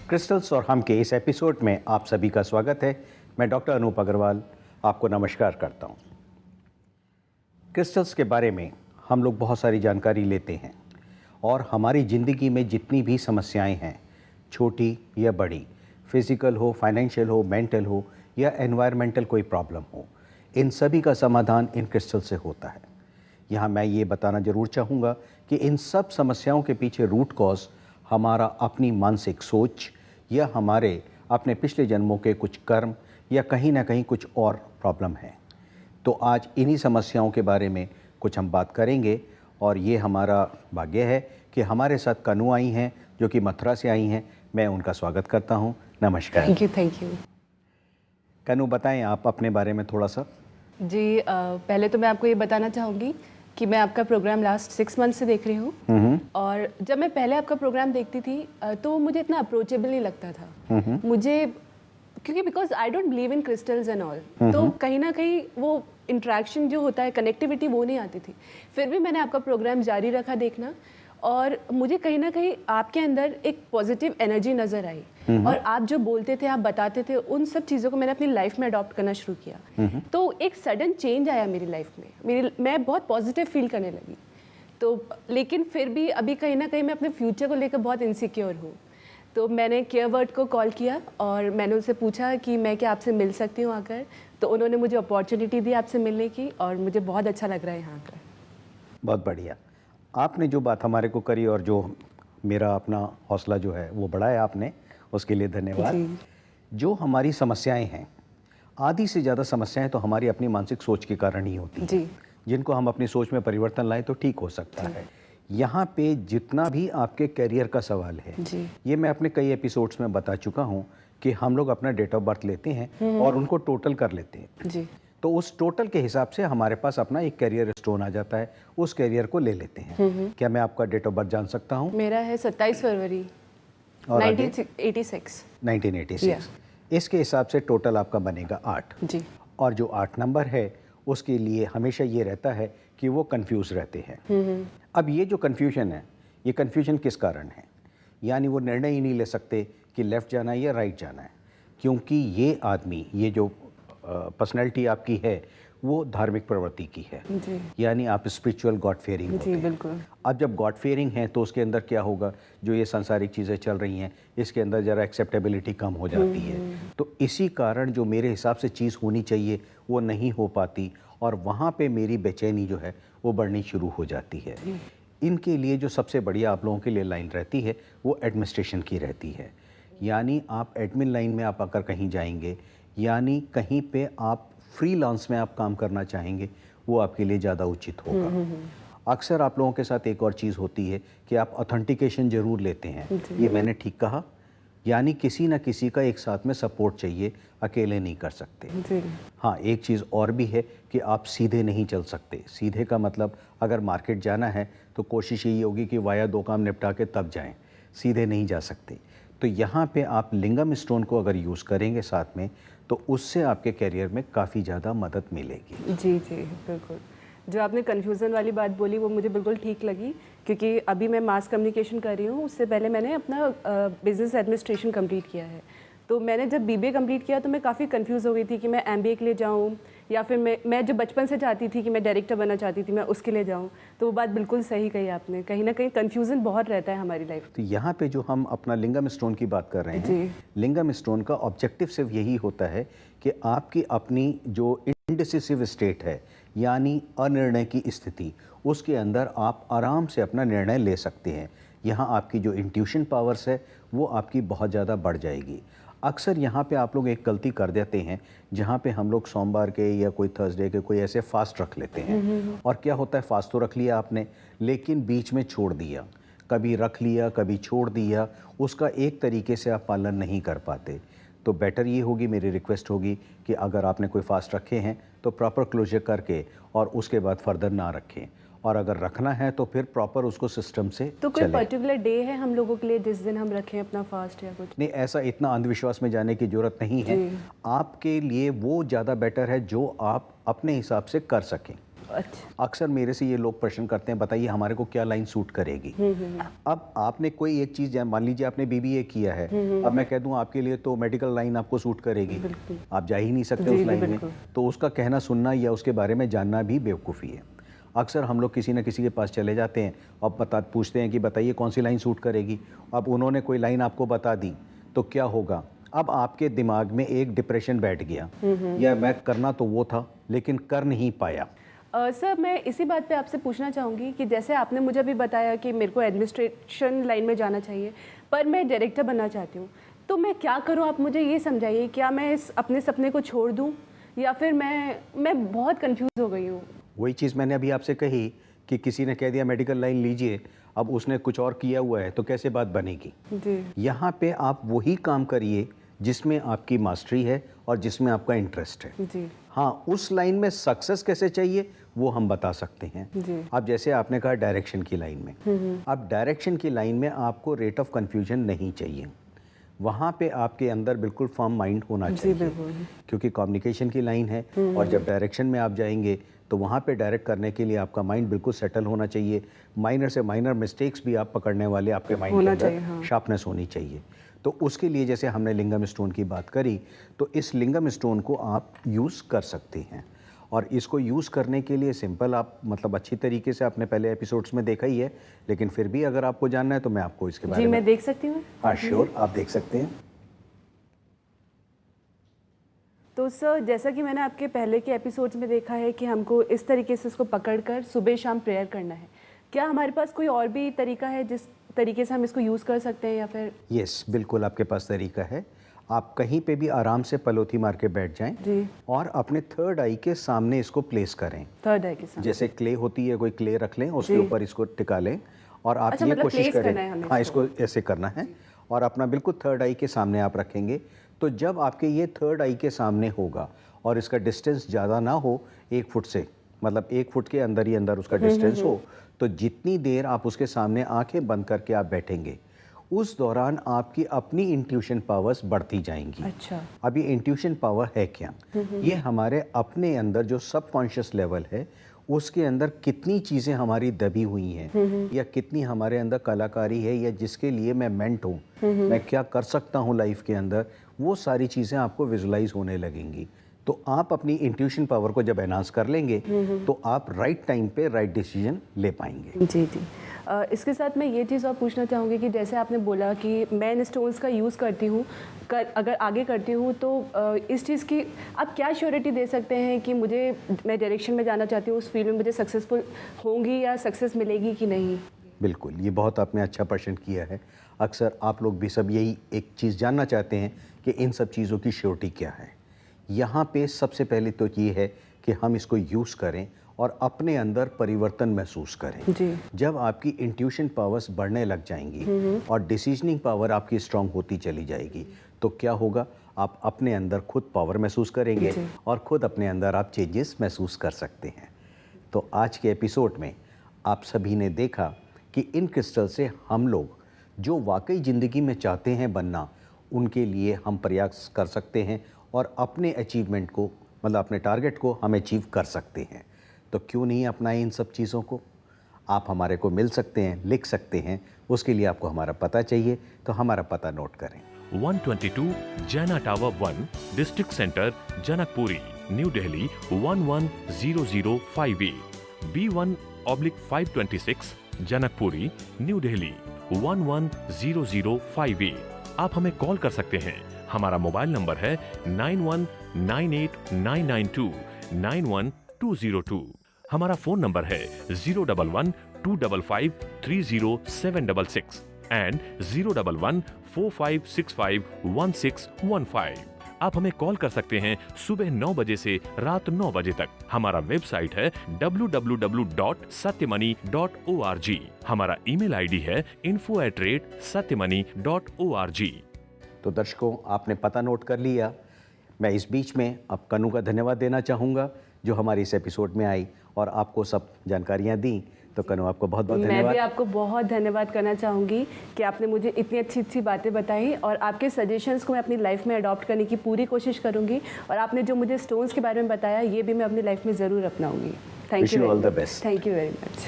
Crystals और हम के इस एपिसोड में आप सभी का स्वागत है। मैं डॉक्टर अनूप अग्रवाल आपको नमस्कार करता हूँ। क्रिस्टल्स के बारे में हम लोग बहुत सारी जानकारी लेते हैं और हमारी ज़िंदगी में जितनी भी समस्याएं हैं, छोटी या बड़ी, फिज़िकल हो, फाइनेंशियल हो, मेंटल हो या एनवायरमेंटल कोई प्रॉब्लम हो, इन सभी का समाधान इन क्रिस्टल से होता है। यहाँ मैं ये बताना ज़रूर चाहूँगा कि इन सब समस्याओं के पीछे रूट कॉज हमारा अपनी मानसिक सोच या हमारे अपने पिछले जन्मों के कुछ कर्म या कहीं ना कहीं कुछ और प्रॉब्लम है। तो आज इन्हीं समस्याओं के बारे में कुछ हम बात करेंगे और ये हमारा भाग्य है कि हमारे साथ कनू आई हैं जो कि मथुरा से आई हैं। मैं उनका स्वागत करता हूँ। नमस्कार। Thank you. कनू, बताएं आप अपने बारे में थोड़ा सा। जी, पहले तो मैं आपको ये बताना चाहूँगी कि मैं आपका प्रोग्राम लास्ट 6 मंथ से देख रही हूँ और जब मैं पहले आपका प्रोग्राम देखती थी तो मुझे इतना अप्रोचेबल नहीं लगता था मुझे, क्योंकि because I don't believe in crystals and all, तो कहीं ना कहीं वो इंट्रैक्शन जो होता है, कनेक्टिविटी, वो नहीं आती थी। फिर भी मैंने आपका प्रोग्राम जारी रखा देखना और मुझे कहीं ना कहीं आपके अंदर एक पॉजिटिव एनर्जी नज़र आई और आप जो बोलते थे, आप बताते थे, उन सब चीज़ों को मैंने अपनी लाइफ में अडॉप्ट करना शुरू किया। तो एक सडन चेंज आया मेरी लाइफ में, मैं बहुत पॉजिटिव फील करने लगी। तो लेकिन फिर भी अभी कहीं ना कहीं मैं अपने फ्यूचर को लेकर बहुत इनसिक्योर हूँ। तो मैंने केयर वर्ड को कॉल किया और मैंने उनसे पूछा कि मैं क्या आपसे मिल सकती हूँ आकर। तो उन्होंने मुझे अपॉर्चुनिटी दी आपसे मिलने की और मुझे बहुत अच्छा लग रहा है यहाँ आकर। बहुत बढ़िया। आपने जो बात हमारे को करी और जो मेरा अपना हौसला जो है वो बढ़ाया आपने, उसके लिए धन्यवाद। जो हमारी समस्याएं हैं, आधी से ज़्यादा समस्याएं तो हमारी अपनी मानसिक सोच के कारण ही होती हैं। जी। जिनको हम अपनी सोच में परिवर्तन लाएं तो ठीक हो सकता है। यहाँ पे जितना भी आपके करियर का सवाल है, ये मैं अपने कई एपिसोड्स में बता चुका हूँ कि हम लोग अपना डेट ऑफ बर्थ लेते हैं और उनको टोटल कर लेते हैं। जी। तो उस टोटल के हिसाब से हमारे पास अपना एक करियर स्टोन आ जाता है, उस करियर को ले लेते हैं। क्या मैं आपका डेट ऑफ बर्थ जान सकता हूँ? मेरा है 27 फरवरी 1986। 1986। इसके हिसाब से टोटल आपका बनेगा 8। जी। और जो 8 नंबर है उसके लिए हमेशा ये रहता है कि वो कंफ्यूज रहते हैं। अब ये जो कंफ्यूजन है, ये कंफ्यूजन किस कारण है? यानी वो निर्णय ही नहीं ले सकते कि लेफ़्ट जाना है या राइट जाना है, क्योंकि ये आदमी, ये जो पर्सनैलिटी आपकी है वो धार्मिक प्रवृत्ति की है। जी। यानी आप स्पिरिचुअल गॉड फेयरिंग होते हैं। बिल्कुल। अब जब गॉड फेयरिंग है तो उसके अंदर क्या होगा, जो ये सांसारिक चीज़ें चल रही हैं इसके अंदर ज़रा एक्सेप्टेबिलिटी कम हो जाती है। तो इसी कारण जो मेरे हिसाब से चीज़ होनी चाहिए वो नहीं हो पाती और वहाँ पे मेरी बेचैनी जो है वो बढ़नी शुरू हो जाती है। इनके लिए जो सबसे बढ़िया आप लोगों के लिए लाइन रहती है वो एडमिनिस्ट्रेशन की रहती है। यानी आप एडमिन लाइन में आप अगर कहीं जाएंगे, यानी कहीं पे आप फ्रीलांस में आप काम करना चाहेंगे, वो आपके लिए ज़्यादा उचित होगा। अक्सर आप लोगों के साथ एक और चीज़ होती है कि आप ऑथेंटिकेशन ज़रूर लेते हैं। ये मैंने ठीक कहा? यानी किसी न किसी का एक साथ में सपोर्ट चाहिए, अकेले नहीं कर सकते। जी। हाँ, एक चीज़ और भी है कि आप सीधे नहीं चल सकते। सीधे का मतलब अगर मार्केट जाना है तो कोशिश यही होगी कि वाया 2 काम निपटा के तब जाएं, सीधे नहीं जा सकते। तो यहाँ पे आप लिंगम स्टोन को अगर यूज़ करेंगे साथ में तो उससे आपके करियर में काफ़ी ज़्यादा मदद मिलेगी। जी जी बिल्कुल। जो आपने कन्फ्यूज़न वाली बात बोली वो मुझे बिल्कुल ठीक लगी, क्योंकि अभी मैं मास कम्युनिकेशन कर रही हूँ। उससे पहले मैंने अपना बिज़नेस एडमिनिस्ट्रेशन कंप्लीट किया है। तो मैंने जब बीबीए कंप्लीट किया तो मैं काफ़ी कंफ्यूज हो गई थी कि मैं एमबीए के लिए जाऊँ या फिर मैं जो बचपन से चाहती थी कि मैं डायरेक्टर बनना चाहती थी, मैं उसके लिए जाऊँ। तो वो बात बिल्कुल सही कही आपने। कहीं ना कहीं कन्फ्यूज़न बहुत रहता है हमारी लाइफ। तो यहाँ पे जो हम अपना लिंगम स्टोन की बात कर रहे हैं, लिंगम स्टोन का ऑब्जेक्टिव सिर्फ यही होता है कि आपकी अपनी जो इंडिसिसिव स्टेट है, यानी अनिर्णय की स्थिति, उसके अंदर आप आराम से अपना निर्णय ले सकते हैं। यहाँ आपकी जो इंट्यूशन पावर्स है वो आपकी बहुत ज़्यादा बढ़ जाएगी। अक्सर यहाँ पे आप लोग एक गलती कर देते हैं जहाँ पे हम लोग सोमवार के या कोई थर्सडे के कोई ऐसे फास्ट रख लेते हैं। और क्या होता है, फास्ट तो रख लिया आपने लेकिन बीच में छोड़ दिया, कभी रख लिया कभी छोड़ दिया, उसका एक तरीके से आप पालन नहीं कर पाते। तो बेटर ये होगी, मेरी रिक्वेस्ट होगी कि अगर आपने कोई फास्ट रखे हैं तो प्रॉपर क्लोजर करके और उसके बाद फर्दर ना रखें, और अगर रखना है तो फिर प्रॉपर उसको सिस्टम से तो कोई पर्टिकुलर डे है हम लोगों के लिए जिस दिन हम रखें अपना फास्ट या कुछ? नहीं, ऐसा इतना अंधविश्वास में जाने की जरूरत नहीं है। आपके लिए वो ज़्यादा बेटर है जो आप अपने हिसाब से कर सकें। अच्छा। अक्सर मेरे से ये लोग प्रश्न करते हैं, बताइए हमारे को क्या लाइन सूट करेगी। अब आपने कोई एक चीज़, मान लीजिए आपने बीबीए किया है, अब मैं कह दूं आपके लिए तो मेडिकल लाइन आपको सूट करेगी, आप जा ही नहीं सकते उस लाइन में, तो उसका कहना सुनना या उसके बारे में जानना भी बेवकूफ़ी है। अक्सर हम लोग किसी न किसी के पास चले जाते हैं और पूछते हैं कि बताइए कौन सी लाइन सूट करेगी। अब उन्होंने कोई लाइन आपको बता दी तो क्या होगा, अब आपके दिमाग में एक डिप्रेशन बैठ गया, या मैं करना तो वो था लेकिन कर नहीं पाया। सर, मैं इसी बात पे आपसे पूछना चाहूँगी कि जैसे आपने मुझे अभी बताया कि मेरे को एडमिनिस्ट्रेशन लाइन में जाना चाहिए, पर मैं डायरेक्टर बनना चाहती हूँ, तो मैं क्या करूँ? आप मुझे ये समझाइए, क्या मैं इस अपने सपने को छोड़ दूँ या फिर मैं बहुत कंफ्यूज हो गई हूँ। वही चीज़ मैंने अभी आपसे कही कि किसी ने कह दिया मेडिकल लाइन लीजिए, अब उसने कुछ और किया हुआ है, तो कैसे बात बनेगी। जी। यहाँ पे आप वही काम करिए जिसमें आपकी मास्टरी है और जिसमें आपका इंटरेस्ट है। जी। हाँ, उस लाइन में सक्सेस कैसे चाहिए वो हम बता सकते हैं। जी। अब जैसे आपने कहा डायरेक्शन की लाइन में, अब डायरेक्शन की लाइन में आपको रेट ऑफ कन्फ्यूजन नहीं चाहिए, वहाँ पे आपके अंदर बिल्कुल फर्म माइंड होना चाहिए, क्योंकि कम्युनिकेशन की लाइन है और जब डायरेक्शन में आप जाएंगे तो वहाँ पे डायरेक्ट करने के लिए आपका माइंड बिल्कुल सेटल होना चाहिए। माइनर से माइनर मिस्टेक्स भी आप पकड़ने वाले आपके माइंड के अंदर शार्पनेस होनी चाहिए। तो उसके लिए जैसे हमने लिंगम स्टोन की बात करी, तो इस लिंगम स्टोन को आप यूज़ कर सकते हैं, और इसको यूज़ करने के लिए सिंपल आप मतलब अच्छी तरीके से आपने पहले एपिसोड्स में देखा ही है, लेकिन फिर भी अगर आपको जानना है तो मैं आपको इसके बारे में। मैं देख सकती हूँ? हाँ श्योर, आप देख सकते हैं। तो सर, जैसा कि मैंने आपके पहले के एपिसोड्स में देखा है कि हमको इस तरीके से इसको पकड़कर सुबह शाम प्रेयर करना है, क्या हमारे पास कोई और भी तरीका है जिस तरीके से हम इसको यूज़ कर सकते हैं या फिर? यस, बिल्कुल आपके पास तरीका है। आप कहीं पे भी आराम से पलोथी मार के बैठ जाएं जी। और अपने थर्ड आई के सामने इसको प्लेस करें। थर्ड आई के सामने जैसे क्ले होती है, कोई क्ले रख लें, उसके ऊपर इसको टिका लें और आप अच्छा, ये मतलब कोशिश place करें। करना है हमें हाँ, इसको ऐसे करना है और अपना बिल्कुल थर्ड आई के सामने आप रखेंगे। तो जब आपके ये थर्ड आई के सामने होगा और इसका डिस्टेंस ज़्यादा ना हो 1 फुट से, मतलब 1 फुट के अंदर ही अंदर उसका डिस्टेंस हो, तो जितनी देर आप उसके सामने आंखें बंद करके आप बैठेंगे, उस दौरान आपकी अपनी इंट्यूशन पावर्स बढ़ती जाएंगी। अच्छा। अब ये इंट्यूशन पावर है क्या? ये हमारे अपने अंदर जो सबकॉन्शियस लेवल है उसके अंदर कितनी चीज़ें हमारी दबी हुई हैं, या कितनी हमारे अंदर कलाकारी है, या जिसके लिए मैं मेंट हूँ, मैं क्या कर सकता हूँ लाइफ के अंदर, वो सारी चीज़ें आपको विजुलाइज होने लगेंगी। तो आप अपनी इंट्यूशन पावर को जब एनहांस कर लेंगे तो आप राइट टाइम पे राइट डिसीजन ले पाएंगे। जी जी। इसके साथ मैं ये चीज़ और पूछना चाहूँगी कि जैसे आपने बोला कि मैं इन स्टोन्स का यूज़ करती हूँ, अगर आगे करती हूँ तो इस चीज़ की आप क्या श्योरिटी दे सकते हैं कि मैं डायरेक्शन में जाना चाहती हूँ, उस फील्ड में मुझे सक्सेसफुल होंगी या सक्सेस मिलेगी कि नहीं? बिल्कुल, ये बहुत आपने अच्छा प्रश्न किया है। अक्सर आप लोग भी सब यही एक चीज़ जानना चाहते हैं कि इन सब चीज़ों की श्योरिटी क्या है। यहाँ पे सबसे पहले तो ये है कि हम इसको यूज़ करें और अपने अंदर परिवर्तन महसूस करें। जी। जब आपकी इंट्यूशन पावर्स बढ़ने लग जाएंगी और डिसीजनिंग पावर आपकी स्ट्रांग होती चली जाएगी, तो क्या होगा, आप अपने अंदर खुद पावर महसूस करेंगे और खुद अपने अंदर आप चेंजेस महसूस कर सकते हैं। तो आज के एपिसोड में आप सभी ने देखा कि इन क्रिस्टल से हम लोग जो वाकई ज़िंदगी में चाहते हैं बनना, उनके लिए हम प्रयास कर सकते हैं और अपने अचीवमेंट को, मतलब अपने टारगेट को हम अचीव कर सकते हैं। तो क्यों नहीं अपनाएं इन सब चीज़ों को। आप हमारे को मिल सकते हैं, लिख सकते हैं। उसके लिए आपको हमारा पता चाहिए, तो हमारा पता नोट करें। 122 जैना tower 1, district centre, Janakpuri, new Delhi 110058। B1/526, Janakpuri, new Delhi 110058। आप हमें कॉल कर सकते हैं। हमारा मोबाइल नंबर है 919899291202। हमारा फोन नंबर है 011-255-30766 एंड 011-4565-1615। आप हमें कॉल कर सकते हैं सुबह 9 बजे से रात 9 बजे तक। हमारा वेबसाइट है www.satymoney.org। हमारा ईमेल आईडी है info@satymoney.org। तो दर्शकों, आपने पता नोट कर लिया। मैं इस बीच में अब कनू का धन्यवाद देना चाहूँगा जो हमारे इस एपिसोड में आई और आपको सब जानकारियाँ दी। तो कनू, आपको बहुत बहुत धन्यवाद। मैं भी आपको बहुत धन्यवाद करना चाहूँगी कि आपने मुझे इतनी अच्छी अच्छी बातें बताई और आपके सजेशंस को मैं अपनी लाइफ में अडॉप्ट करने की पूरी कोशिश करूँगी और आपने जो मुझे स्टोन्स के बारे में बताया ये भी मैं अपनी लाइफ में ज़रूर अपनाऊँगी। Wish you all the best. Thank you very much.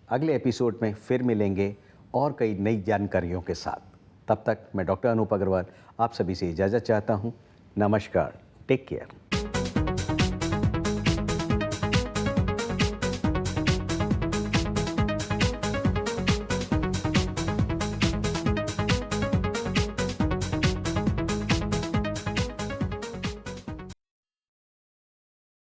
अगले एपिसोड में फिर मिलेंगे और कई नई जानकारियों के साथ। तब तक मैं डॉक्टर अनूप अग्रवाल आप सभी से इजाज़त चाहता हूँ। नमस्कार, टेक केयर।